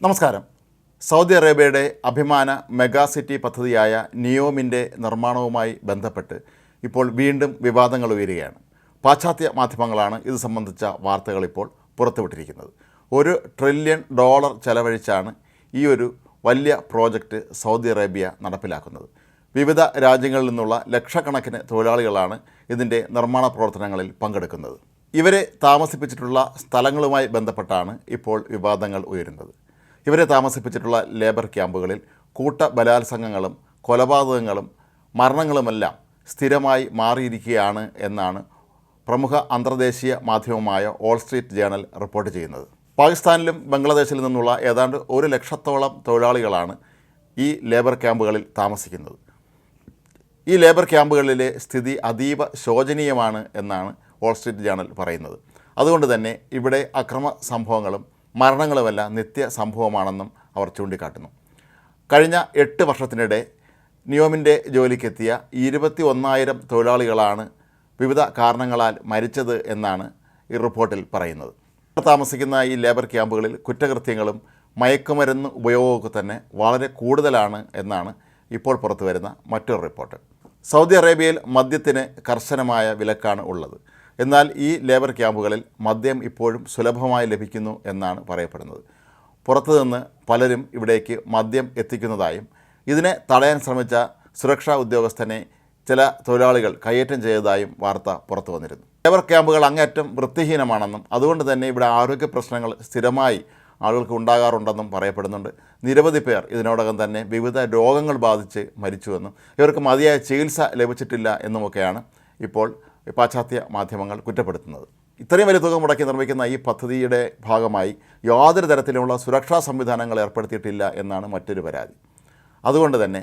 നമസ്കാരം. സൗദി അറേബ്യയുടെ അഭിമാന മെഗാ സിറ്റി പദ്ധതിയായ നിയോമിൻ്റെ നിർമ്മാണവുമായി ബന്ധപ്പെട്ട് ഇപ്പോൾ വീണ്ടും വിവാദങ്ങൾ ഉയരുകയാണ്. പാശ്ചാത്യ മാധ്യമങ്ങളാണ് ഇത് സംബന്ധിച്ച വാർത്തകൾ ഇപ്പോൾ പുറത്തുവിട്ടിരിക്കുന്നത്. $1 ട്രില്യൺ ചെലവഴിച്ചാണ് ഈ ഒരു വലിയ പ്രോജക്റ്റ് സൗദി അറേബ്യ നടപ്പിലാക്കുന്നത്. വിവിധ രാജ്യങ്ങളിൽ നിന്നുള്ള ലക്ഷക്കണക്കിന് തൊഴിലാളികളാണ് ഇതിൻ്റെ നിർമ്മാണ പ്രവർത്തനങ്ങളിൽ പങ്കെടുക്കുന്നത്. ഇവരെ താമസിപ്പിച്ചിട്ടുള്ള സ്ഥലങ്ങളുമായി ബന്ധപ്പെട്ടാണ് ഇപ്പോൾ വിവാദങ്ങൾ ഉയരുന്നത്. ഇവരെ താമസിപ്പിച്ചിട്ടുള്ള ലേബർ ക്യാമ്പുകളിൽ ബലാത്സംഗങ്ങളും കൊലപാതകങ്ങളും മരണങ്ങളുമെല്ലാം സ്ഥിരമായി മാറിയിരിക്കുകയാണ് എന്നാണ് പ്രമുഖ അന്തർദേശീയ മാധ്യമമായ വാൾ സ്ട്രീറ്റ് ജേണൽ റിപ്പോർട്ട് ചെയ്യുന്നത്. പാകിസ്ഥാനിലും ബംഗ്ലാദേശിൽ നിന്നുള്ള ഏതാണ്ട് 1 ലക്ഷത്തോളം തൊഴിലാളികളാണ് ഈ ലേബർ ക്യാമ്പുകളിൽ താമസിക്കുന്നത്. ഈ ലേബർ ക്യാമ്പുകളിലെ സ്ഥിതി അതീവ ശോചനീയമാണ് എന്നാണ് വാൾ സ്ട്രീറ്റ് ജേണൽ പറയുന്നത്. അതുകൊണ്ട് തന്നെ ഇവിടെ അക്രമ സംഭവങ്ങളും മരണങ്ങളുമെല്ലാം നിത്യ സംഭവമാണെന്നും അവർ ചൂണ്ടിക്കാട്ടുന്നു. കഴിഞ്ഞ 8 വർഷത്തിനിടെ നിയോമിൻ്റെ ജോലിക്കെത്തിയ 21,000 തൊഴിലാളികളാണ് വിവിധ കാരണങ്ങളാൽ മരിച്ചത് എന്നാണ് ഈ റിപ്പോർട്ടിൽ പറയുന്നത്. താമസിക്കുന്ന ഈ ലേബർ ക്യാമ്പുകളിൽ കുറ്റകൃത്യങ്ങളും മയക്കുമരുന്ന് ഉപയോഗമൊക്കെ തന്നെ വളരെ കൂടുതലാണ് എന്നാണ് ഇപ്പോൾ പുറത്തു വരുന്ന മറ്റൊരു റിപ്പോർട്ട്. സൗദി അറേബ്യയിൽ മദ്യത്തിന് കർശനമായ വിലക്കാണ് ഉള്ളത്. എന്നാൽ ഈ ലേബർ ക്യാമ്പുകളിൽ മദ്യം ഇപ്പോഴും സുലഭമായി ലഭിക്കുന്നു എന്നാണ് പറയപ്പെടുന്നത്. പുറത്തുനിന്ന് പലരും ഇവിടേക്ക് മദ്യം എത്തിക്കുന്നതായും ഇതിനെ തടയാൻ ശ്രമിച്ച സുരക്ഷാ ഉദ്യോഗസ്ഥനെ ചില തൊഴിലാളികൾ കയ്യേറ്റം ചെയ്തതായും വാർത്ത പുറത്തു വന്നിരുന്നു. ലേബർ ക്യാമ്പുകൾ അങ്ങേയറ്റം വൃത്തിഹീനമാണെന്നും അതുകൊണ്ട് തന്നെ ഇവിടെ ആരോഗ്യ പ്രശ്നങ്ങൾ സ്ഥിരമായി ആളുകൾക്ക് ഉണ്ടാകാറുണ്ടെന്നും പറയപ്പെടുന്നുണ്ട്. നിരവധി പേർ ഇതിനോടകം തന്നെ വിവിധ രോഗങ്ങൾ ബാധിച്ച് മരിച്ചുവെന്നും ഇവർക്ക് മതിയായ ചികിത്സ ലഭിച്ചിട്ടില്ല എന്നുമൊക്കെയാണ് ഇപ്പോൾ പാശ്ചാത്യ മാധ്യമങ്ങൾ കുറ്റപ്പെടുത്തുന്നത്. ഇത്രയും വലിയ തുക മുടക്കി നിർമ്മിക്കുന്ന ഈ പദ്ധതിയുടെ ഭാഗമായി യാതൊരു തരത്തിലുമുള്ള സുരക്ഷാ സംവിധാനങ്ങൾ ഏർപ്പെടുത്തിയിട്ടില്ല എന്നാണ് മറ്റൊരു പരാതി. അതുകൊണ്ട് തന്നെ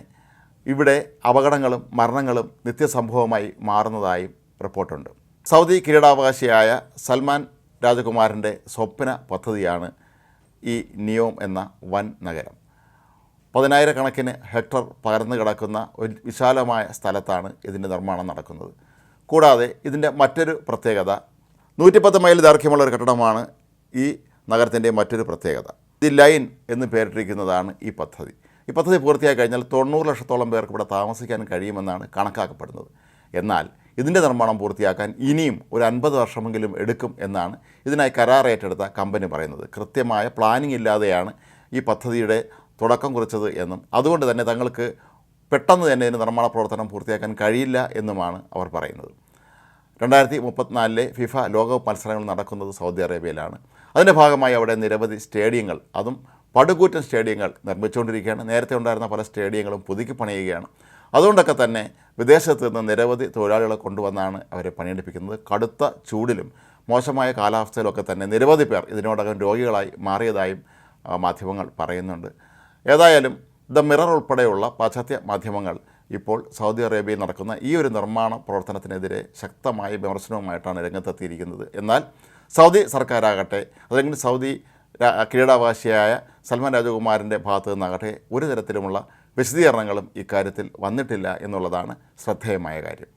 ഇവിടെ അപകടങ്ങളും മരണങ്ങളും നിത്യസംഭവമായി മാറുന്നതായും റിപ്പോർട്ടുണ്ട്. സൗദി കിരീടാവകാശിയായ സൽമാൻ രാജകുമാരൻ്റെ സ്വപ്ന പദ്ധതിയാണ് ഈ നിയോം എന്ന വൻ നഗരം. 10,000 ഹെക്ടർ പകർന്നു കിടക്കുന്ന ഒരു വിശാലമായ സ്ഥലത്താണ് ഇതിൻ്റെ നിർമ്മാണം നടക്കുന്നത്. കൂടാതെ ഇതിൻ്റെ മറ്റൊരു പ്രത്യേകത 110 മൈൽ ദൈർഘ്യമുള്ള ഒരു കെട്ടിടമാണ് ഈ നഗരത്തിൻ്റെ മറ്റൊരു പ്രത്യേകത. ദി ലൈൻ എന്ന് പേരിട്ടിരിക്കുന്നതാണ് ഈ പദ്ധതി. ഈ പദ്ധതി പൂർത്തിയായി കഴിഞ്ഞാൽ 90 ലക്ഷത്തോളം പേർക്ക് ഇവിടെ താമസിക്കാൻ കഴിയുമെന്നാണ് കണക്കാക്കപ്പെടുന്നത്. എന്നാൽ ഇതിൻ്റെ നിർമ്മാണം പൂർത്തിയാക്കാൻ ഇനിയും ഒരു 50 വർഷമെങ്കിലും എടുക്കും എന്നാണ് ഇതിനായി കരാർ ഏറ്റെടുത്ത കമ്പനി പറയുന്നത്. കൃത്യമായ പ്ലാനിംഗ് ഇല്ലാതെയാണ് ഈ പദ്ധതിയുടെ തുടക്കം കുറിച്ചത് എന്നും അതുകൊണ്ട് തന്നെ തങ്ങൾക്ക് പെട്ടെന്ന് തന്നെ ഇതിന് നിർമ്മാണ പ്രവർത്തനം പൂർത്തിയാക്കാൻ കഴിയില്ല എന്നുമാണ് അവർ പറയുന്നത്. 2034 ഫിഫ ലോകകപ്പ് മത്സരങ്ങൾ നടക്കുന്നത് സൗദി അറേബ്യയിലാണ്. അതിൻ്റെ ഭാഗമായി അവിടെ നിരവധി സ്റ്റേഡിയങ്ങൾ, അതും പടുകൂറ്റൻ സ്റ്റേഡിയങ്ങൾ നിർമ്മിച്ചുകൊണ്ടിരിക്കുകയാണ്. നേരത്തെ ഉണ്ടായിരുന്ന പല സ്റ്റേഡിയങ്ങളും പുതുക്കി പണിയുകയാണ്. അതുകൊണ്ടൊക്കെ തന്നെ വിദേശത്ത് നിന്ന് നിരവധി തൊഴിലാളികളെ കൊണ്ടുവന്നാണ് അവരെ പണിയെടുപ്പിക്കുന്നത്. കടുത്ത ചൂടിലും മോശമായ കാലാവസ്ഥയിലൊക്കെ തന്നെ നിരവധി പേർ ഇതിനോടകം രോഗികളായി മാറിയതായും മാധ്യമങ്ങൾ പറയുന്നുണ്ട്. ഏതായാലും ദ മിറർ ഉൾപ്പെടെയുള്ള പാശ്ചാത്യ മാധ്യമങ്ങൾ ഇപ്പോൾ സൗദി അറേബ്യയിൽ നടക്കുന്ന ഈ ഒരു നിർമ്മാണ പ്രവർത്തനത്തിനെതിരെ ശക്തമായ വിമർശനവുമായിട്ടാണ് രംഗത്തെത്തിയിരിക്കുന്നത്. എന്നാൽ സൗദി സർക്കാരാകട്ടെ അല്ലെങ്കിൽ സൗദി കിരീടാവകാശിയായ സൽമാൻ രാജകുമാരൻ്റെ ഭാഗത്തു നിന്നാകട്ടെ ഒരു തരത്തിലുമുള്ള വിശദീകരണങ്ങളും ഇക്കാര്യത്തിൽ വന്നിട്ടില്ല എന്നുള്ളതാണ് ശ്രദ്ധേയമായ കാര്യം.